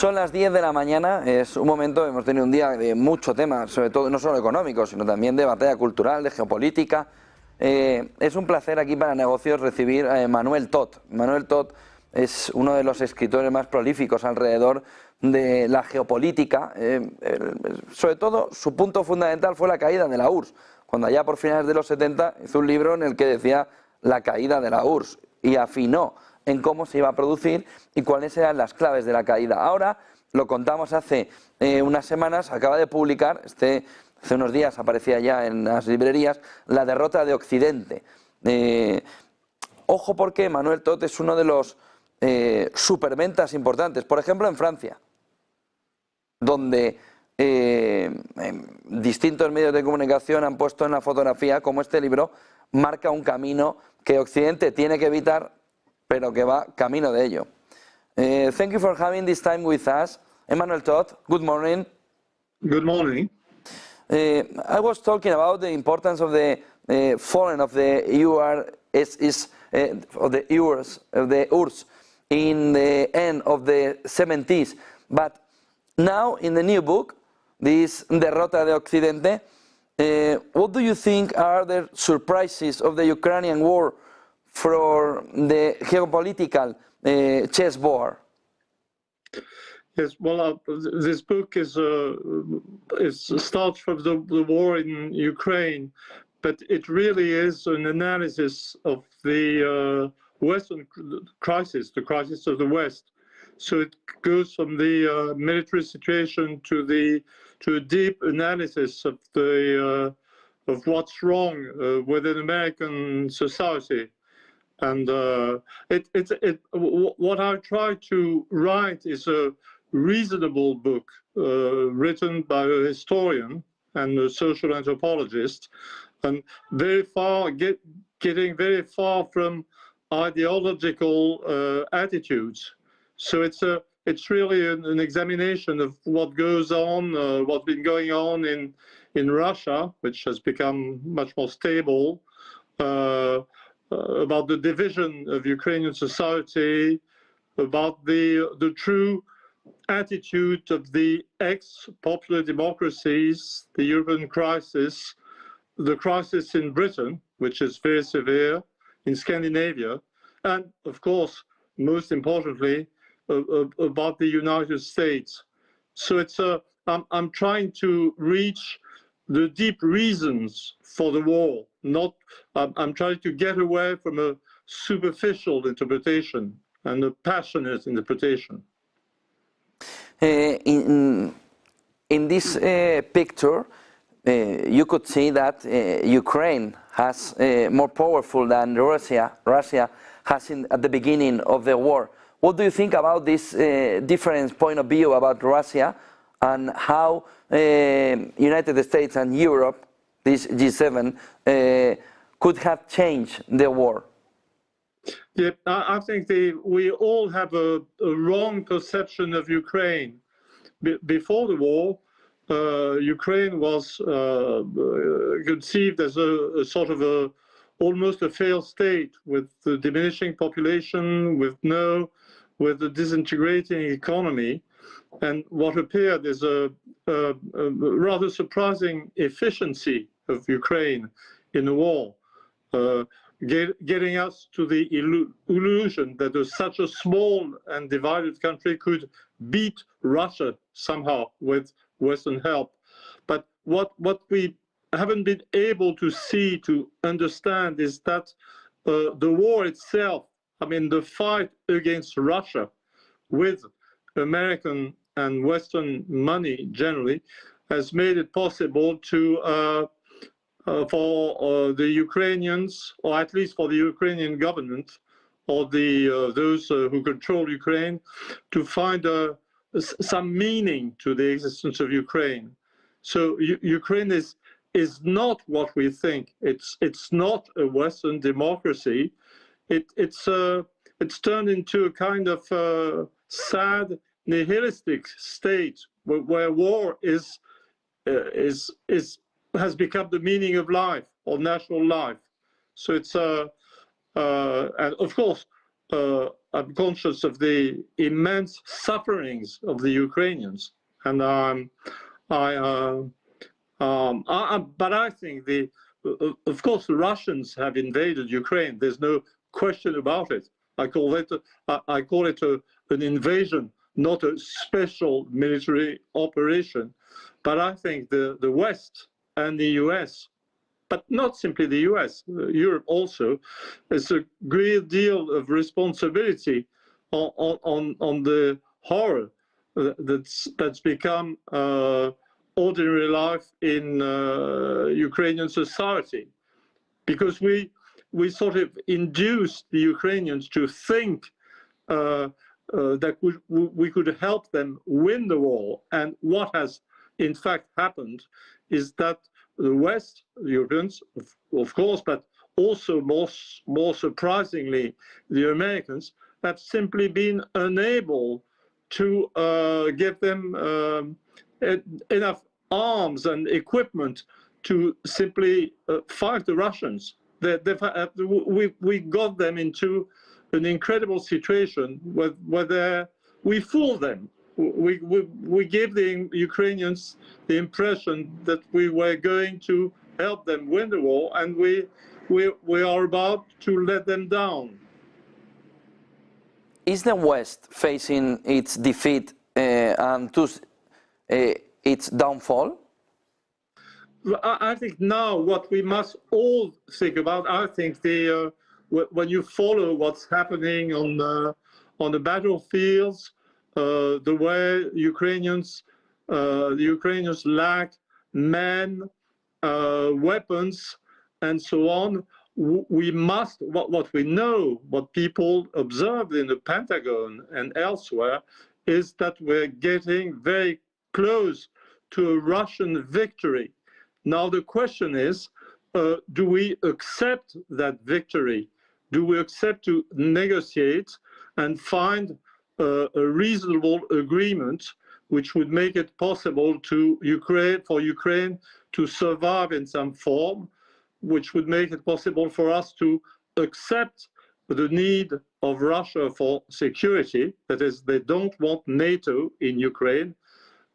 Son las 10 de la mañana, es un momento, hemos tenido un día de mucho tema, sobre todo no solo económico, sino también de batalla cultural, de geopolítica. Es un placer aquí para negocios recibir a Emmanuel Todd. Emmanuel Todd es uno de los escritores más prolíficos alrededor de la geopolítica. Sobre todo, su punto fundamental fue la caída de la URSS. Cuando allá por finales de los 70 hizo un libro en el que decía la caída de la URSS y afinó en cómo se iba a producir y cuáles eran las claves de la caída. Ahora, lo contamos hace unas semanas, acaba de publicar, hace unos días aparecía ya en las librerías, La Derrota de Occidente. Ojo porque Emmanuel Todd es uno de los superventas importantes, por ejemplo en Francia, donde distintos medios de comunicación han puesto en la fotografía como este libro marca un camino que Occidente tiene que evitar, pero que va camino de ello. Thank you for having this time with us. Emmanuel Todd, good morning. Good morning. I was talking about the importance of the falling of the URSS in the end of the 70s, but now in the new book, this Derrota de Occidente, what do you think are the surprises of the Ukrainian war for the geopolitical chessboard? Yes, well, this book starts from the war in Ukraine, but it really is an analysis of the Western crisis, the crisis of the West. So it goes from the military situation to a deep analysis of of what's wrong within American society. And what I try to write is a reasonable book written by a historian and a social anthropologist, and getting very far from ideological attitudes. So it's really an examination of what goes on, what's been going on in Russia, which has become much more stable. About the division of Ukrainian society, about the true attitude of the ex-popular democracies, the European crisis, the crisis in Britain, which is very severe, in Scandinavia, and of course, most importantly, about the United States. So I'm trying to reach the deep reasons for the war. I'm trying to get away from a superficial interpretation and a passionate interpretation. In this picture, you could see that Ukraine has more powerful than Russia has at the beginning of the war. What do you think about this different point of view about Russia and how United States and Europe, this G7, could have changed the war? Yeah, I think we all have a wrong perception of Ukraine. Before the war, Ukraine was conceived as a sort of almost a failed state with the diminishing population, with a disintegrating economy. And what appeared is a rather surprising efficiency of Ukraine in the war, getting us to the illusion that such a small and divided country could beat Russia somehow with Western help. But what we haven't been able to see, to understand, is that the war itself, I mean, the fight against Russia with American and Western money generally, has made it possible to for the Ukrainians, or at least for the Ukrainian government, or those who control Ukraine, to find some meaning to the existence of Ukraine. So Ukraine is not what we think. It's not a Western democracy. It's turned into a kind of sad, nihilistic state where war has become the meaning of life or national life. So it's and of course I'm conscious of the immense sufferings of the Ukrainians, and but I think of course, the Russians have invaded Ukraine. There's no question about it. I call it an invasion, not a special military operation. But I think the West and the US, but not simply the US, Europe also, has a great deal of responsibility on the horror that's become ordinary life in Ukrainian society, because we sort of induced the Ukrainians to think that we could help them win the war. And what has in fact happened is that the West, the Europeans, of course, but also more surprisingly, the Americans, have simply been unable to give them enough arms and equipment to simply fight the Russians. We got them into an incredible situation where we fooled them. We gave the Ukrainians the impression that we were going to help them win the war, and we are about to let them down. Is the West facing its defeat and thus its downfall? I think now what we must all think about, I think when you follow what's happening on the battlefields, the way the Ukrainians lack men, weapons, and so on, we must, what we know, what people observed in the Pentagon and elsewhere, is that we're getting very close to a Russian victory. Now the question is, do we accept that victory? Do we accept to negotiate and find a reasonable agreement which would make it possible for Ukraine to survive in some form, which would make it possible for us to accept the need of Russia for security? That is, they don't want NATO in Ukraine,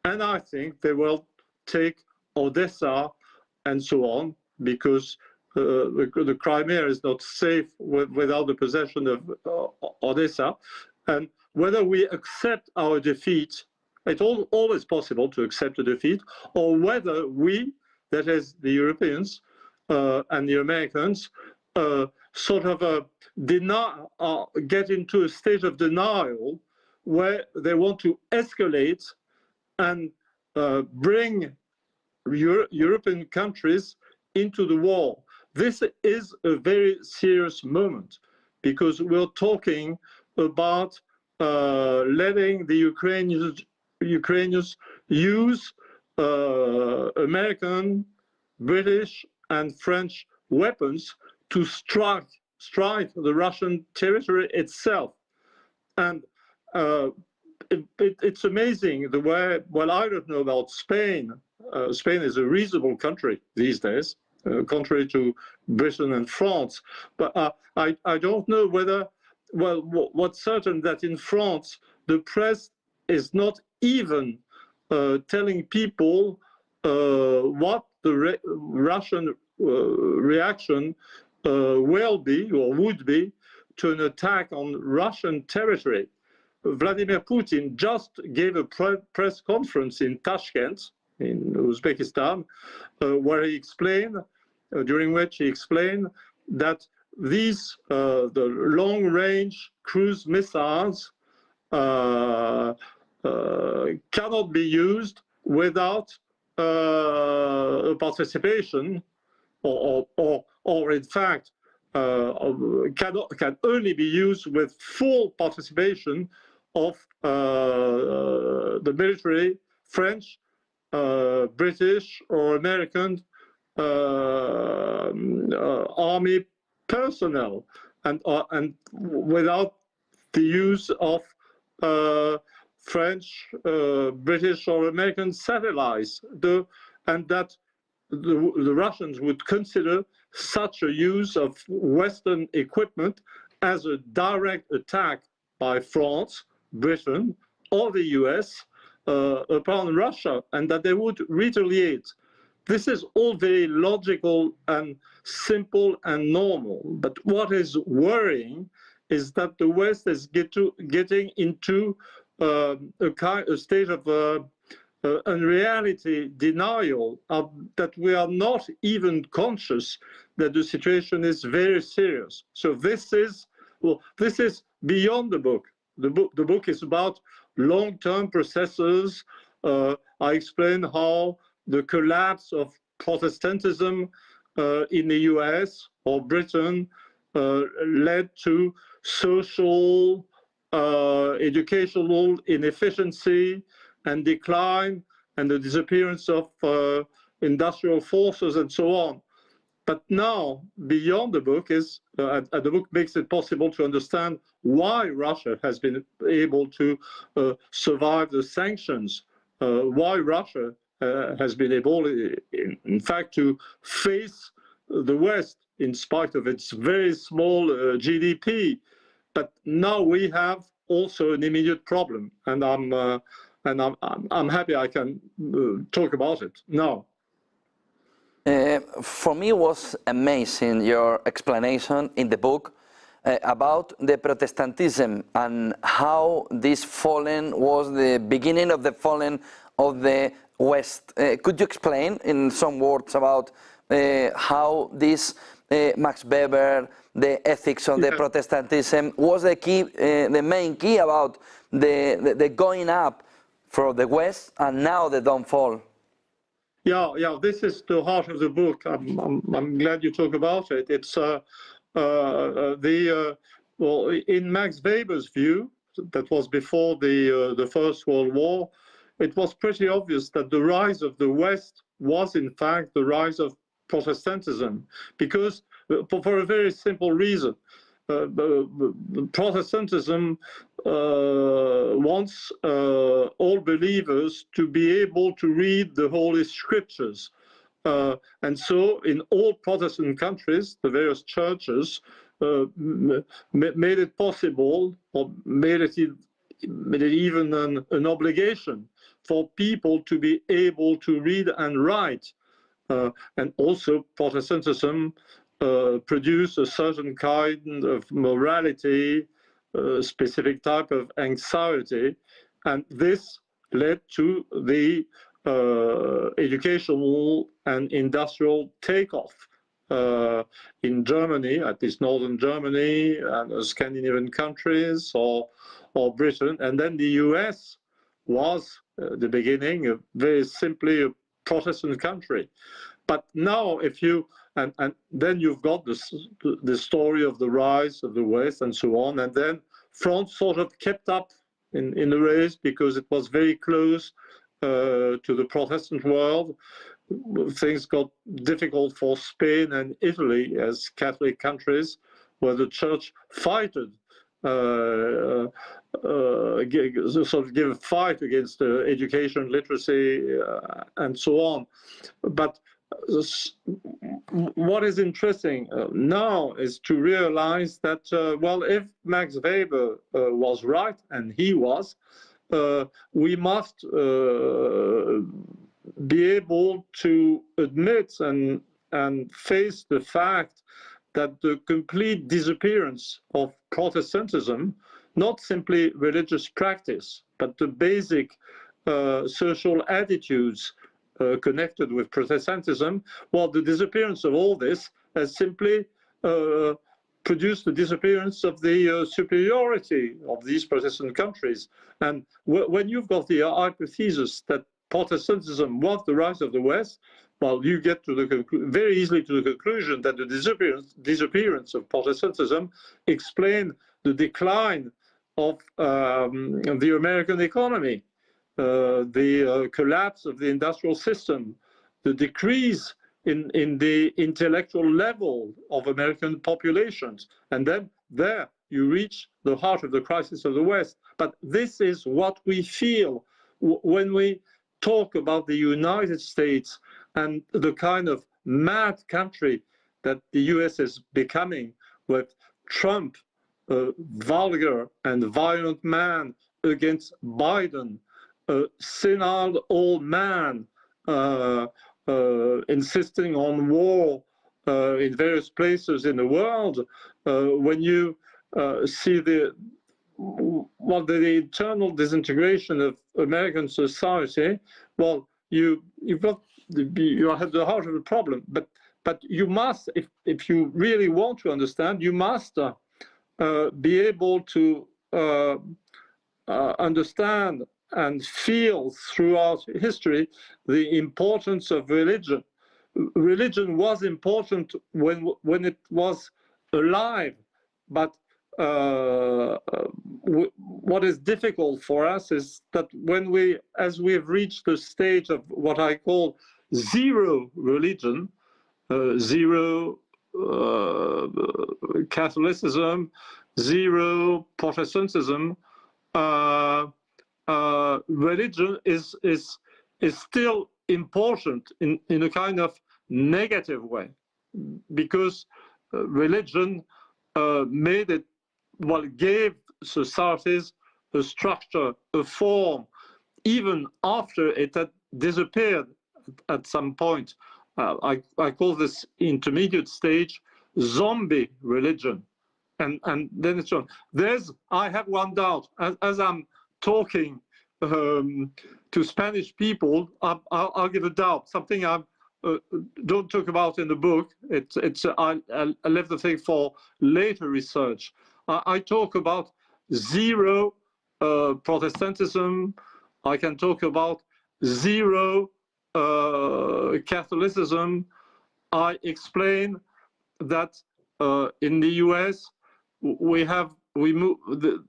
and I think they will take Odessa and so on, because the Crimea is not safe without the possession of Odessa. And whether we accept our defeat, it's always possible to accept a defeat, or whether we, that is the Europeans and the Americans, sort of get into a state of denial where they want to escalate and bring European countries into the war. This is a very serious moment, because we're talking about letting the Ukrainians use American, British, and French weapons to strike the Russian territory itself. And it's amazing the way, well, I don't know about Spain. Spain is a reasonable country these days, contrary to Britain and France. But I don't know whether, well, what's certain that in France, the press is not even telling people what the Russian reaction will be or would be to an attack on Russian territory. Vladimir Putin just gave a press conference in Tashkent, in Uzbekistan, where he explained, during which he explained that these, the long-range cruise missiles cannot be used without participation, or in fact, can only be used with full participation of the military, French, British or American army personnel, and without the use of French, British or American satellites, and that the Russians would consider such a use of Western equipment as a direct attack by France, Britain, or the US upon Russia, and that they would retaliate. This is all very logical and simple and normal. But what is worrying is that the West is getting into a state of unreality denial, that we are not even conscious that the situation is very serious. So this is beyond the book. The book is about long-term processes. I explain how the collapse of Protestantism in the US or Britain led to social, educational inefficiency and decline, and the disappearance of industrial forces and so on. But now, beyond the book is, the book makes it possible to understand why Russia has been able to survive the sanctions, why Russia has been able, in fact, to face the West in spite of its very small GDP. But now we have also an immediate problem, and I'm happy I can talk about it now. For me, it was amazing your explanation in the book about the Protestantism and how this fallen was the beginning of the falling of the West. Could you explain in some words about how this Max Weber, the ethics of the Protestantism was the key, the main key about the going up for the West and now the downfall? Yeah, this is the heart of the book. I'm glad you talk about it. It's well, in Max Weber's view, that was before the First World War, it was pretty obvious that the rise of the West was in fact the rise of Protestantism, because for a very simple reason. Protestantism wants all believers to be able to read the Holy Scriptures. And so in all Protestant countries, the various churches made it possible, or made it even an obligation for people to be able to read and write. And also Protestantism produce a certain kind of morality, specific type of anxiety, and this led to the educational and industrial takeoff in Germany, at least northern Germany and Scandinavian countries, or Britain, and then the US was the beginning, very simply a Protestant country. But now, if you and then you've got the story of the rise of the West and so on, and then France sort of kept up in the race because it was very close to the Protestant world. Things got difficult for Spain and Italy as Catholic countries, where the church sort of give a fight against education, literacy, and so on. But what is interesting now is to realize that, well, if Max Weber was right, and he was, we must be able to admit and face the fact that the complete disappearance of Protestantism, not simply religious practice, but the basic social attitudes connected with Protestantism, well, the disappearance of all this has simply produced the disappearance of the superiority of these Protestant countries. And when you've got the hypothesis that Protestantism was the rise of the West, well, you get to the very easily to the conclusion that the disappearance of Protestantism explained the decline of the American economy, the collapse of the industrial system, the decrease in the intellectual level of American populations. And then there you reach the heart of the crisis of the West. But this is what we feel when we talk about the United States and the kind of mad country that the US is becoming, with Trump a vulgar and violent man against Biden, a senile old man insisting on war in various places in the world, when you see the internal disintegration of American society, well, you have the heart of the problem. But you must, if you really want to understand, you must be able to understand and feel throughout history the importance of religion. Religion was important when it was alive, but what is difficult for us is that as we have reached the stage of what I call zero religion, zero Catholicism, zero Protestantism, religion is still important in a kind of negative way, because religion gave societies a structure, a form, even after it had disappeared at some point. I call this intermediate stage zombie religion. And then it's on. I have one doubt. As I'm talking to Spanish people, I'll give a doubt. Something I don't talk about in the book. I left the thing for later research. I talk about zero Protestantism. I can talk about zero Catholicism. I explain that in the US we move the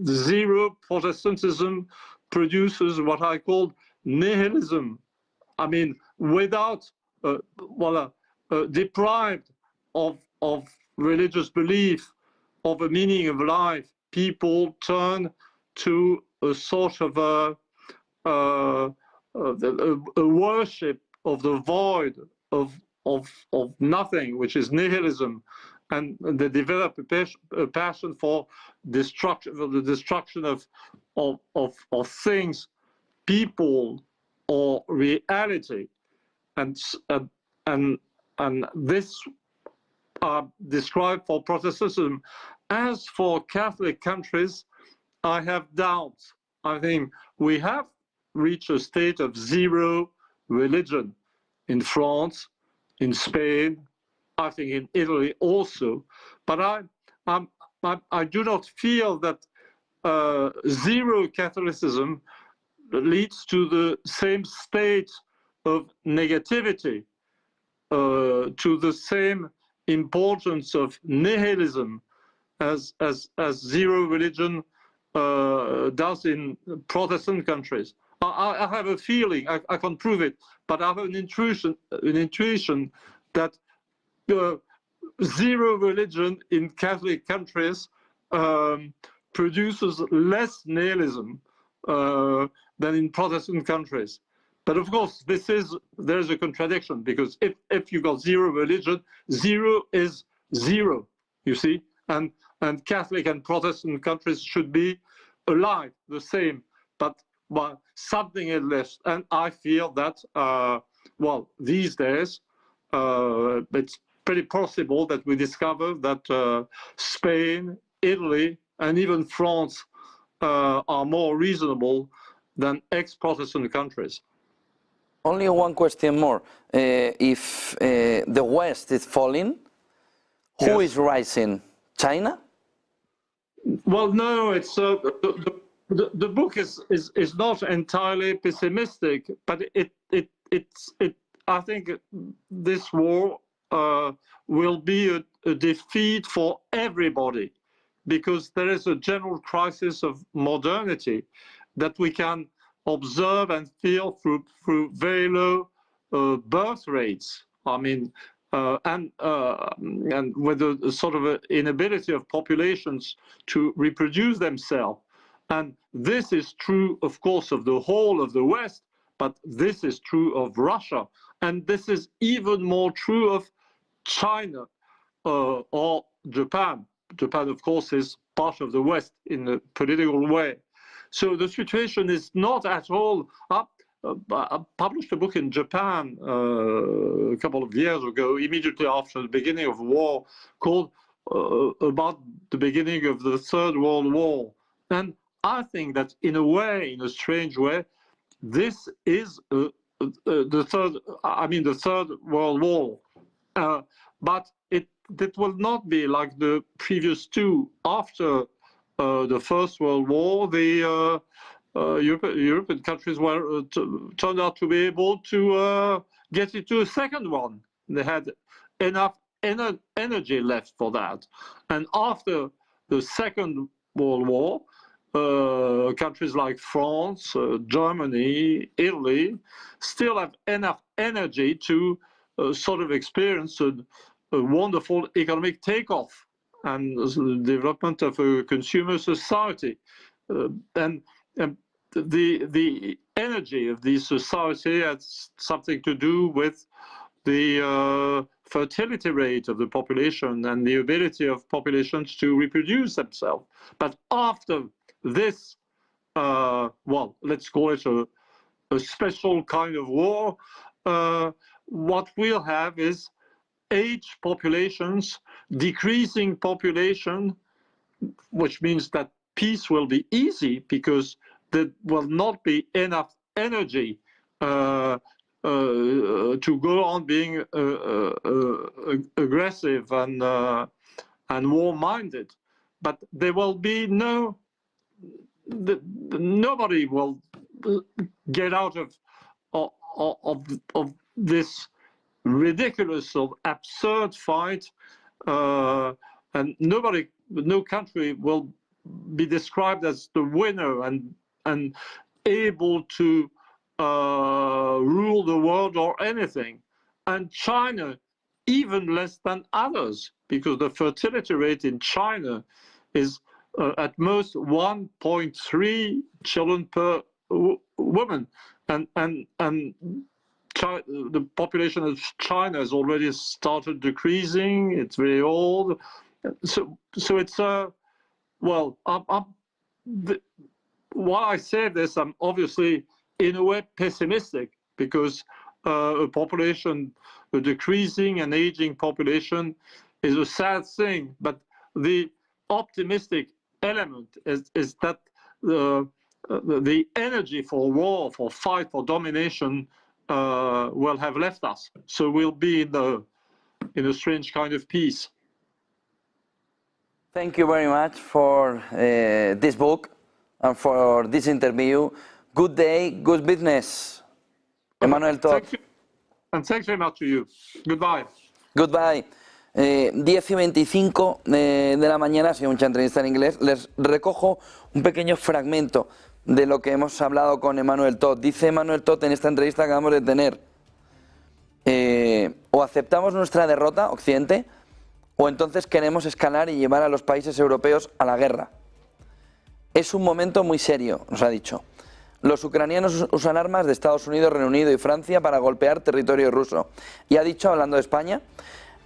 zero Protestantism produces what I call nihilism. I mean, without deprived of religious belief, of a meaning of life, people turn to a sort of a worship of the void, of nothing, which is nihilism, and they develop a passion for the destruction of things, people, or reality, and this described for Protestantism. As for Catholic countries, I have doubts. I think we have reached a state of zero religion in France, in Spain, I think in Italy also. But I do not feel that zero Catholicism leads to the same state of negativity, to the same importance of nihilism as zero religion does in Protestant countries. I have a feeling, I can't prove it, but I have an intuition that zero religion in Catholic countries produces less nihilism than in Protestant countries. But of course, there's a contradiction, because if you got zero religion, zero is zero, you see, and Catholic and Protestant countries should be alike, the same, but something is less. And I feel that, these days, it's pretty possible that we discover that Spain, Italy, and even France are more reasonable than ex-Protestant countries. Only one question more. If the West is falling, who is rising? China? Well, no, it's the book is not entirely pessimistic, but I think this war will be a defeat for everybody, because there is a general crisis of modernity that we can observe and feel through very low birth rates. I mean, and with a sort of inability of populations to reproduce themselves. And this is true, of course, of the whole of the West, but this is true of Russia. And this is even more true of China or Japan. Japan, of course, is part of the West in a political way. So the situation is not at all up. I published a book in Japan a couple of years ago, immediately after the beginning of war, called about the beginning of the Third World War. And I think that in a way, in a strange way, this is the Third World War. But it will not be like the previous two. After the First World War, the European countries were turned out to be able to get into a second one. They had enough energy left for that. And after the Second World War, countries like France, Germany, Italy still have enough energy to sort of experience a wonderful economic takeoff and the development of a consumer society. And the energy of the society has something to do with the fertility rate of the population and the ability of populations to reproduce themselves. But after this, well, let's call it a special kind of war, what we'll have is age populations, decreasing population, which means that peace will be easy because there will not be enough energy to go on being aggressive and war-minded. But there will be nobody will get out of this ridiculous or absurd fight, and no country will be described as the winner and able to rule the world or anything. And China, even less than others, because the fertility rate in China is at most 1.3 children per woman, and the population of China has already started decreasing. It's very old, so it's well. While I say this, I'm obviously in a way pessimistic because a decreasing and aging population is a sad thing. But the optimistic element is that the energy for war, for fight, for domination will have left us. So we'll be in a strange kind of peace. Thank you very much for this book and for this interview. Good day, good business. Emmanuel Todd. Thank you. And thanks very much to you. Goodbye. Goodbye. 10:25 de la mañana, ha sido mucha entrevista en inglés. Les recojo un pequeño fragmento de lo que hemos hablado con Emmanuel Todd. Dice Emmanuel Todd en esta entrevista que acabamos de tener: o aceptamos nuestra derrota, Occidente, o entonces queremos escalar y llevar a los países europeos a la guerra. Es un momento muy serio, nos ha dicho. Los ucranianos usan armas de Estados Unidos, Reino Unido y Francia para golpear territorio ruso. Y ha dicho, hablando de España,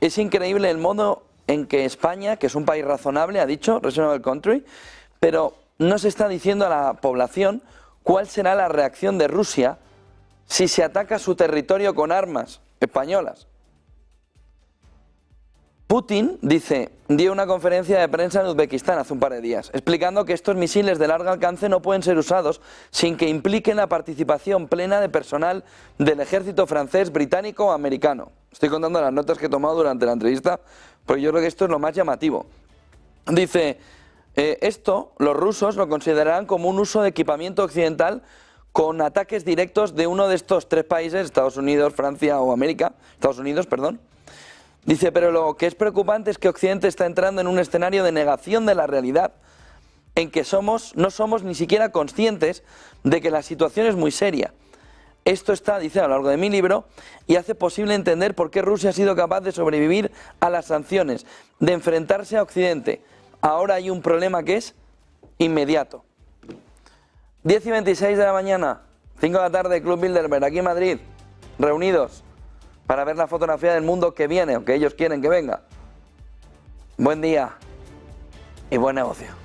es increíble el modo en que España, que es un país razonable, ha dicho, reasonable country, pero no se está diciendo a la población cuál será la reacción de Rusia si se ataca su territorio con armas españolas. Putin, dice, dio una conferencia de prensa en Uzbekistán hace un par de días, explicando que estos misiles de largo alcance no pueden ser usados sin que impliquen la participación plena de personal del ejército francés, británico o americano. Estoy contando las notas que he tomado durante la entrevista, porque yo creo que esto es lo más llamativo. Dice, esto los rusos lo considerarán como un uso de equipamiento occidental con ataques directos de uno de estos tres países, Estados Unidos, Francia o América, Estados Unidos, perdón. Dice, pero lo que es preocupante es que Occidente está entrando en un escenario de negación de la realidad, en que no somos ni siquiera conscientes de que la situación es muy seria. Esto está, dice a lo largo de mi libro, y hace posible entender por qué Rusia ha sido capaz de sobrevivir a las sanciones, de enfrentarse a Occidente. Ahora hay un problema que es inmediato. 10:26 de la mañana, 5 de la tarde, Club Bilderberg, aquí en Madrid, reunidos para ver la fotografía del mundo que viene, o que ellos quieren que venga. Buen día. y buen negocio.